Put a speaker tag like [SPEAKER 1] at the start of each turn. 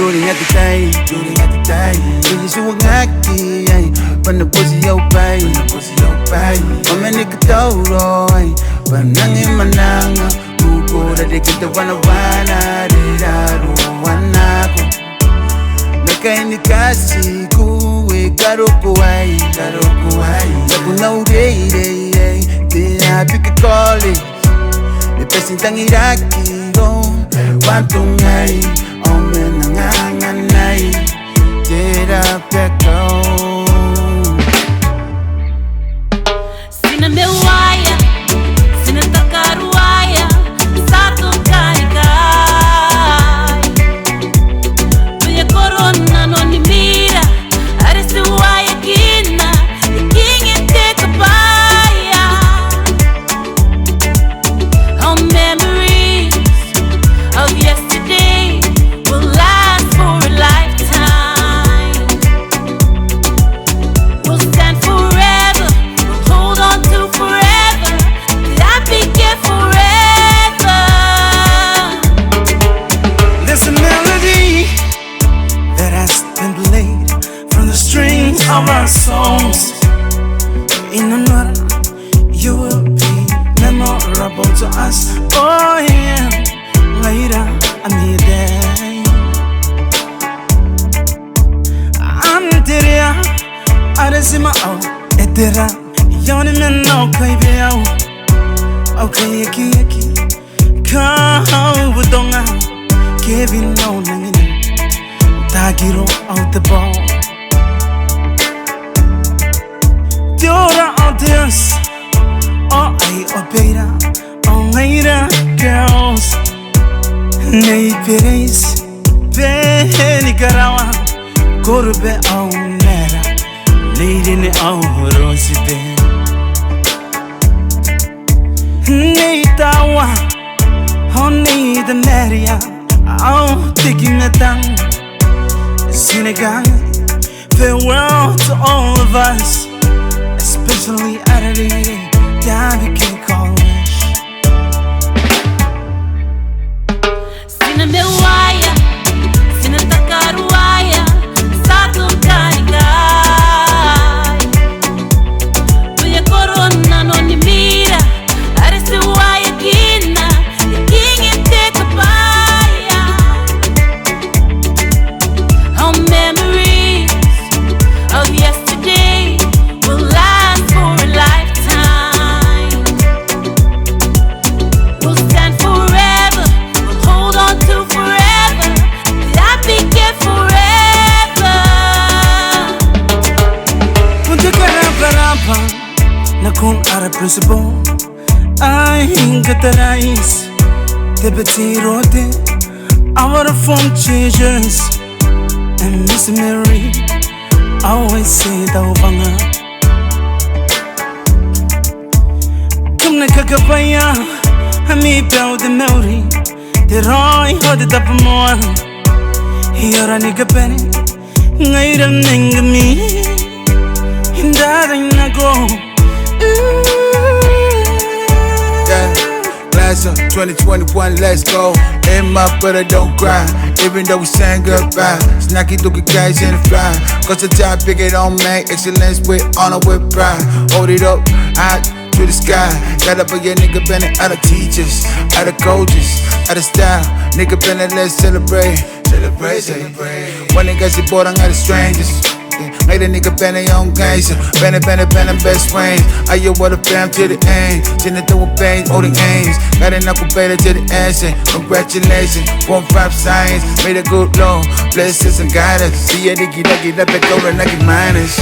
[SPEAKER 1] Shooting at the day, shooting at the day. Really so ngaki, when the pussy yo pay, when the pussy yo pay. I'm a nigga doro, but nangi mananga. Muko da de kita wana diraru wanako. Naka ini kasi kuwe karoko ai. Naku na urei, te apike kole. Me pesintan iraki, wantungai, ome nanganganai, tera peko.
[SPEAKER 2] Sina mewaya, sina takaruaya, satu kaikai. Tuya corona no ni mira, arese waya kina, kinge te kapaya. Our memories of yesterday will last for a lifetime. We'll stand forever, we'll hold on to forever, that began forever.
[SPEAKER 3] There's a melody that has been played from the strings of our songs. In another, you will be memorable to us. Oh yeah, later I need day. I'm deria, aresima oh, etera. Yoni men no baby oh, okay yaki. Come with donga, Kevin no nangin. Tagiro out the ball. Diora audience, oh I opera, oh later girls. Nei pereis, beni garawa, korbe au mera, lady ne au rosite. Nei tawa, honey the meria, au tiki metang. Senegal, farewell to all of us, especially Adelaide, David College.
[SPEAKER 2] Sina mewaya, sina takaruaya, satu kaikai. Tuya corona no ni mira, arese waya kina, kinge te kapaya. Our memories of yesterday will last for a lifetime. We'll stand forever, we'll hold on to forever, that began forever.
[SPEAKER 3] Punta Carapa, Nakun Ara principle. I ain't got the rice, the betty rote, our phone changes. And Miss Mary always say the Obanga. Come na kakapaya, hami pao the memory. The Roy hold it up more. Here a nigga penny, ngayon nang me. Hindaring na go.
[SPEAKER 1] Yeah, class of 2021, let's go. Aim up, but I don't cry. Even though we saying goodbye, snacky looking guys in the fly. Cause the job big, it don't make excellence with honor, with pride. Hold it up, out to the sky. Got up a yeah, nigga bending out of teachers, out of coaches, out of style. Nigga bending, let's celebrate. When niggas get bored, I'm out of strangers. Made a nigga bend on guys, bend best friends. I you what a fam to the end. Send it through a pain, all the aims. Got a knuckle better to the answer. Congratulations, 1-5 science. Made a good loan, bless us and guide us. See ya, nigga, lucky, let it go, and lucky minus.